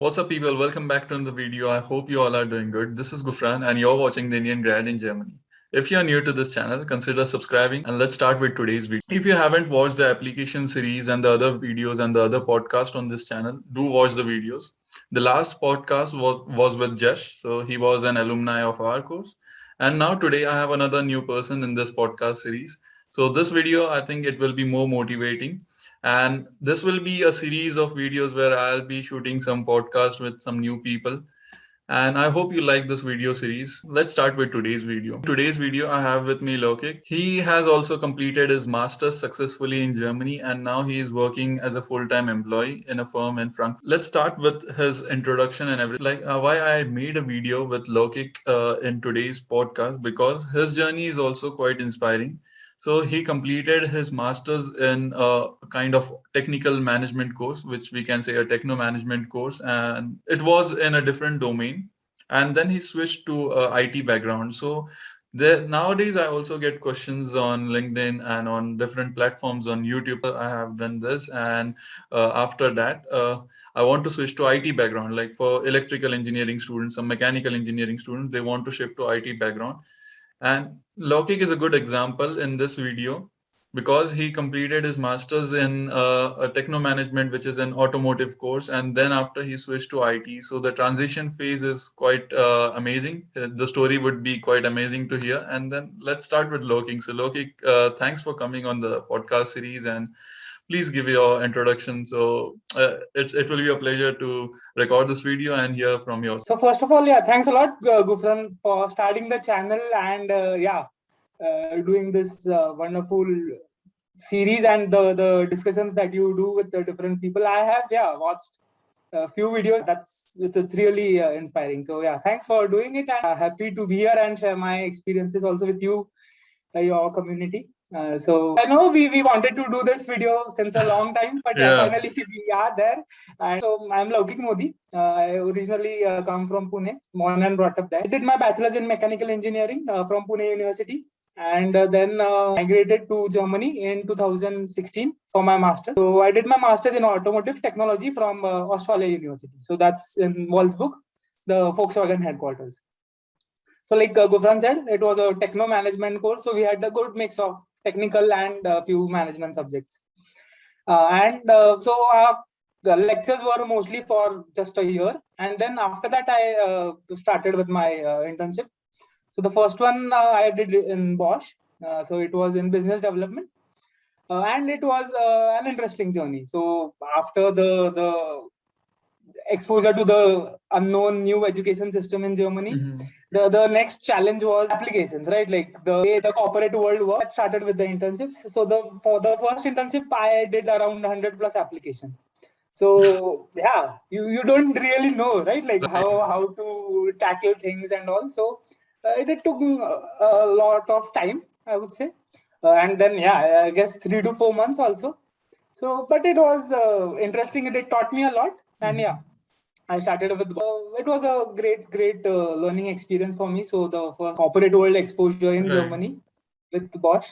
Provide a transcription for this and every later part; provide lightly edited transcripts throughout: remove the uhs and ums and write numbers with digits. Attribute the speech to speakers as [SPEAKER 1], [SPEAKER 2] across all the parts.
[SPEAKER 1] What's up, people? Welcome back to another video. I hope you all are doing good. This is Gufran, and you're watching the Indian Grad in Germany. If you're new to this channel, consider subscribing, and let's start with today's video. If you haven't watched the application series and the other videos and the other podcast on this channel, do watch the videos. The last podcast was with Jesh, so he was an alumni of our course. And now today I have another new person in this podcast series. So this video, I think it will be more motivating, and this will be a series of videos where I'll be shooting some podcast with some new people. And I hope you like this video series. Let's start with today's video. Today's video, I have with me Loukik. He has also completed his master's successfully in Germany, and now he is working as a full-time employee in a firm in Frankfurt. Let's start with his introduction and everything. Why I made a video with Loukik in today's podcast, because his journey is also quite inspiring. So he completed his master's in a kind of technical management course, which we can say a techno management course, and it was in a different domain. And then he switched to IT background. So there nowadays I also get questions on LinkedIn and on different platforms on YouTube. I have done this, and after that, I want to switch to IT background. Like for electrical engineering students, some mechanical engineering students, they want to shift to IT background. And Loukik is a good example in this video because he completed his master's in a techno management, which is an automotive course, and then after he switched to IT. So the transition phase is quite amazing. The story would be quite amazing to hear. And then let's start with Loukik. So Loukik, thanks for coming on the podcast series, and please give your introduction. So it will be a pleasure to record this video and hear from you.
[SPEAKER 2] So first of all, thanks a lot, Gufran, for starting the channel and doing this wonderful series and the discussions that you do with the different people. I have watched a few videos. It's really inspiring. So thanks for doing it, and happy to be here and share my experiences also with you, your community. So I know we wanted to do this video since a long time, but finally we are there. And so I'm Loukik Modi. I originally come from Pune, born and brought up there. I did my bachelor's in mechanical engineering from Pune University, and then migrated to Germany in 2016 for my master's. So I did my master's in automotive technology from Ostfalia University. So that's in Wolfsburg, the Volkswagen headquarters. So like Gufran said, it was a techno management course. So we had a good mix of technical and a few management subjects. The lectures were mostly for just a year. And then after that, I started with my internship. So the first one I did in Bosch. So it was in business development. And it was an interesting journey. So after the exposure to the unknown new education system in Germany, the next challenge was applications, right? Like the way the corporate world works. I started with the internships. So for the first internship, I did around 100 plus applications. So you don't really know, right? Like how to tackle things and all. So it took a lot of time, I would say. And then I guess 3 to 4 months also. So, but it was interesting. It taught me a lot. And I started with, it was a great learning experience for me. So the first corporate world exposure in Germany with Bosch.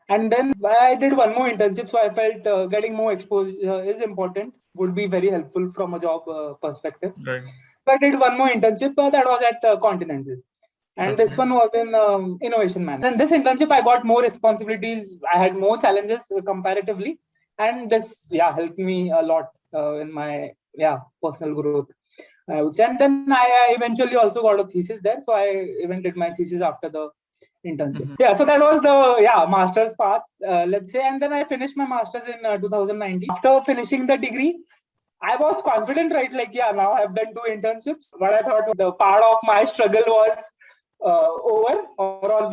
[SPEAKER 2] And then I did one more internship. So I felt getting more exposure is important, would be very helpful from a job perspective. So I did one more internship that was at Continental. And this one was in innovation management. And this internship, I got more responsibilities. I had more challenges comparatively. And this helped me a lot in my personal growth, I would say. And then I eventually also got a thesis there. So I even did my thesis after the internship. So that was the master's path, let's say. And then I finished my master's in 2019. After finishing the degree, I was confident, right? Like, now I've done 2 internships. But I thought the part of my struggle was over, or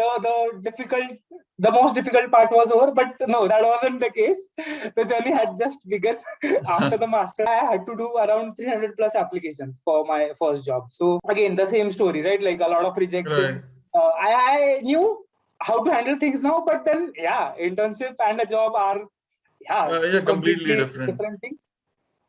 [SPEAKER 2] the most difficult part was over. But no, that wasn't the case. The journey had just begun. After the master, I had to do around 300 plus applications for my first job. So again, the same story, right? Like a lot of rejections. I knew how to handle things now, but then internship and a job are
[SPEAKER 1] completely different
[SPEAKER 2] things.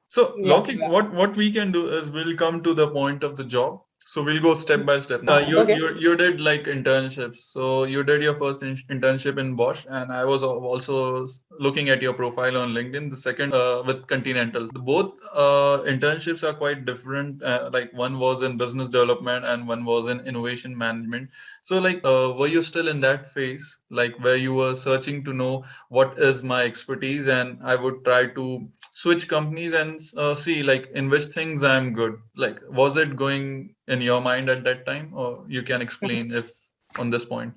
[SPEAKER 1] So Loukik, what we can do is we'll come to the point of the job. So we'll go step by step.
[SPEAKER 2] Okay.
[SPEAKER 1] You did like internships. So you did your first internship in Bosch, and I was also looking at your profile on LinkedIn. The second with Continental. The both internships are quite different. Like one was in business development and one was in innovation management. So like, were you still in that phase, like where you were searching to know what is my expertise, and I would try to switch companies and see like in which things I'm good. Like, was it going in your mind at that time, or you can explain if on this point?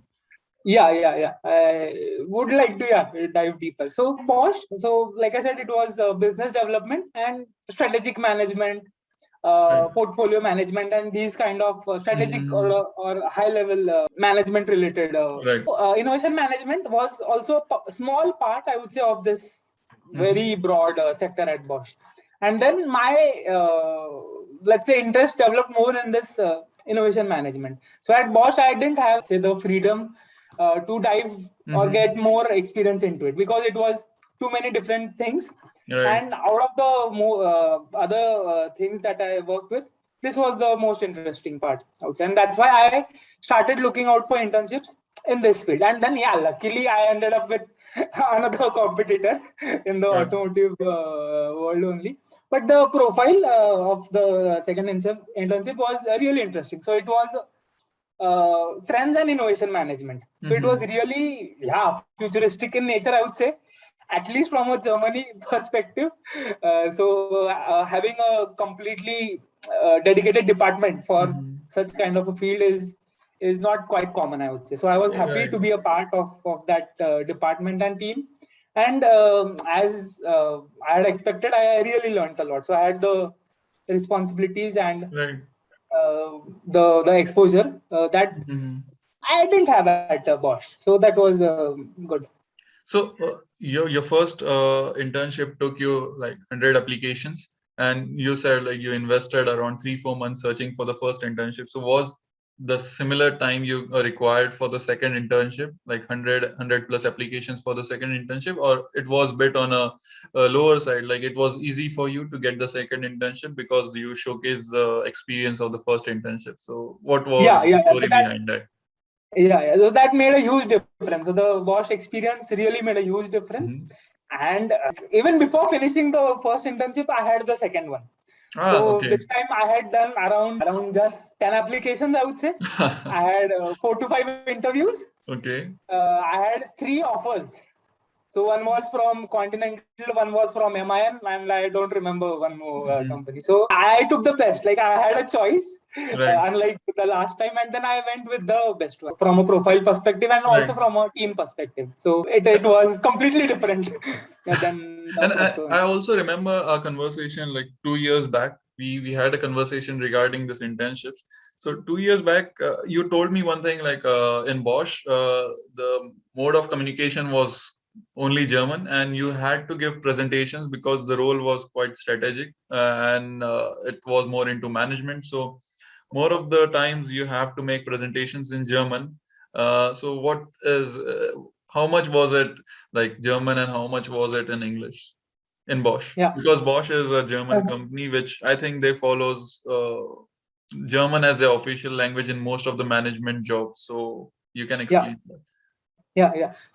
[SPEAKER 2] Yeah. I would like to dive deeper. So Bosch, so like I said, it was business development and strategic management,
[SPEAKER 1] Right.
[SPEAKER 2] portfolio management, and these kind of strategic
[SPEAKER 1] Mhm.
[SPEAKER 2] or high level management related.
[SPEAKER 1] Right.
[SPEAKER 2] Innovation management was also a small part, I would say, of this
[SPEAKER 1] Mhm.
[SPEAKER 2] very broad sector at Bosch. And then my let's say interest developed more in this innovation management. So at Bosch, I didn't have say the freedom to dive or
[SPEAKER 1] Mhm.
[SPEAKER 2] get more experience into it because it was too many different things.
[SPEAKER 1] Right.
[SPEAKER 2] And out of the other things that I worked with, this was the most interesting part, I would say. And that's why I started looking out for internships in this field. And then, yeah, luckily I ended up with another competitor in the
[SPEAKER 1] Right.
[SPEAKER 2] automotive world only. But the profile of the second internship was really interesting. So it was trends and innovation management. So it was
[SPEAKER 1] Mhm.
[SPEAKER 2] really, futuristic in nature, I would say, at least from a Germany perspective. So having a completely dedicated department for
[SPEAKER 1] Mhm.
[SPEAKER 2] such kind of a field is not quite common, I would say. So I was happy
[SPEAKER 1] Right.
[SPEAKER 2] to be a part of that department and team. And as I had expected, I really learned a lot. So I had the responsibilities and
[SPEAKER 1] Right.
[SPEAKER 2] the exposure that
[SPEAKER 1] Mhm.
[SPEAKER 2] I didn't have at Bosch. So that was good.
[SPEAKER 1] So your first internship took you like 100 applications, and you said like you invested around 3-4 months searching for the first internship. So was the similar time you required for the second internship, like 100 plus applications for the second internship, or it was bit on a lower side? Like it was easy for you to get the second internship because you showcase the experience of the first internship. So what was the
[SPEAKER 2] Yeah.
[SPEAKER 1] story behind that?
[SPEAKER 2] So that made a huge difference. So the Bosch experience really made a huge difference.
[SPEAKER 1] Mhm.
[SPEAKER 2] And even before finishing the first internship, I had the second one.
[SPEAKER 1] Ah,
[SPEAKER 2] So
[SPEAKER 1] okay.
[SPEAKER 2] this time I had done around just 10 applications, I would say. I had 4 to 5 interviews.
[SPEAKER 1] Okay.
[SPEAKER 2] I had 3 offers. So one was from Continental, one was from MIN, and I don't remember one more
[SPEAKER 1] Mhm.
[SPEAKER 2] company. So I took the best. Like I had a choice,
[SPEAKER 1] Right.
[SPEAKER 2] unlike the last time, and then I went with the best one from a profile perspective and also
[SPEAKER 1] Right.
[SPEAKER 2] from a team perspective. So it was completely different than the
[SPEAKER 1] And
[SPEAKER 2] first
[SPEAKER 1] I
[SPEAKER 2] one.
[SPEAKER 1] also remember a conversation like 2 years back. We had a conversation regarding this internships. So 2 years back, you told me one thing like in Bosch, the mode of communication was only German, and you had to give presentations because the role was quite strategic and it was more into management. So more of the times you have to make presentations in German. So what is how much was it like German and how much was it in English in Bosch?
[SPEAKER 2] Yeah.
[SPEAKER 1] Because Bosch is a German company, which I think they follows German as their official language in most of the management jobs. So you can
[SPEAKER 2] Yeah.
[SPEAKER 1] explain that.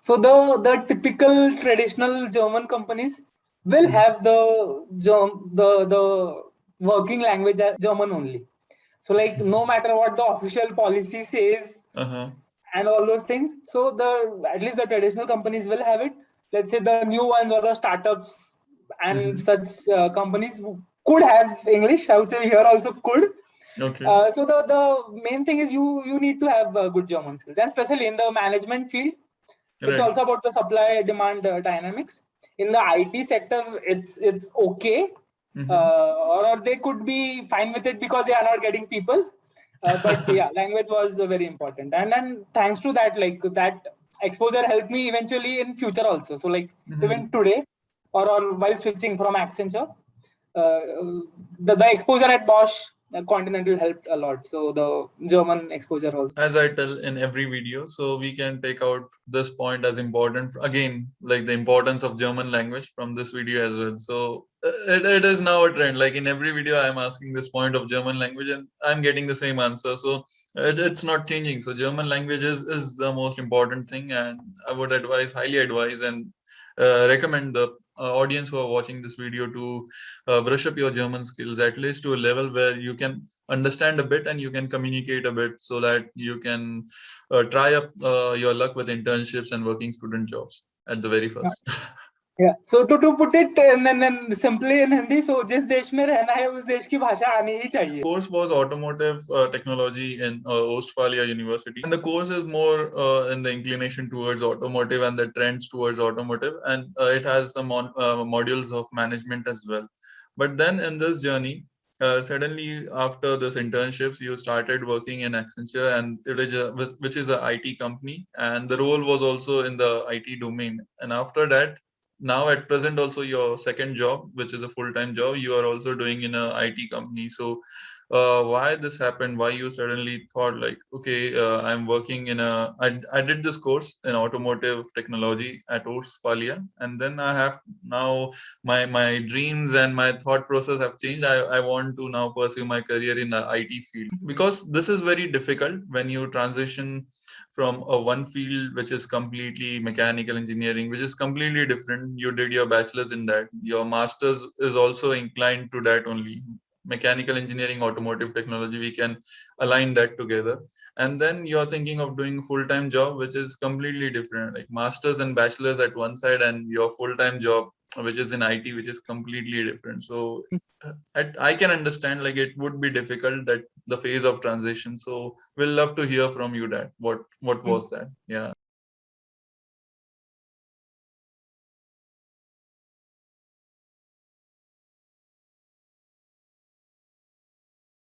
[SPEAKER 2] So the typical traditional German companies will
[SPEAKER 1] Mhm.
[SPEAKER 2] have the working language as German only. So like no matter what the official policy says
[SPEAKER 1] Uh-huh.
[SPEAKER 2] and all those things, so the at least the traditional companies will have it. Let's say the new ones or the startups and
[SPEAKER 1] Mhm.
[SPEAKER 2] such companies could have English. I would say here also could.
[SPEAKER 1] Okay.
[SPEAKER 2] So the main thing is you need to have good German skills, and especially in the management field, it's
[SPEAKER 1] Right.
[SPEAKER 2] also about the supply demand dynamics. In the IT sector, it's okay,
[SPEAKER 1] Mhm.
[SPEAKER 2] or they could be fine with it because they are not getting people. But yeah, language was very important, and then thanks to that, like that exposure helped me eventually in future also. So like even
[SPEAKER 1] Mhm.
[SPEAKER 2] today, or while switching from Accenture, the exposure at Bosch Continental helped a lot. So the German exposure also.
[SPEAKER 1] As I tell in every video, so we can take out this point as important. Again, like the importance of German language from this video as well. So it is now a trend. Like in every video, I'm asking this point of German language and I'm getting the same answer. So it's not changing. So German language is the most important thing. And I would highly advise and recommend the audience who are watching this video to brush up your German skills at least to a level where you can understand a bit and you can communicate a bit so that you can try up your luck with internships and working student jobs at the very first.
[SPEAKER 2] Yeah. So to put it and simply in Hindi, so जिस देश में रहना है उस देश की भाषा आनी ही चाहिए.
[SPEAKER 1] Course was automotive technology in Ostfalia University, and the course is more in the inclination towards automotive and the trends towards automotive, and it has some modules of management as well. But then in this journey, suddenly after this internships, you started working in Accenture, and it is which is a IT company, and the role was also in the IT domain. And after that, now at present also your second job, which is a full-time job, you are also doing in a IT company. So why this happened, why you suddenly thought like, okay, I'm working in I did this course in automotive technology at Ostfalia, and then I have now my dreams and my thought process have changed. I want to now pursue my career in the IT field, because this is very difficult when you transition from a one field which is completely mechanical engineering, which is completely different. You did your bachelor's in that, your master's is also inclined to that only, mechanical engineering, automotive technology, we can align that together. And then you're thinking of doing full-time job, which is completely different, like masters and bachelor's at one side and your full-time job, which is in IT, which is completely different. So I can understand like it would be difficult, that the phase of transition. So we'll love to hear from you that what was that. Yeah.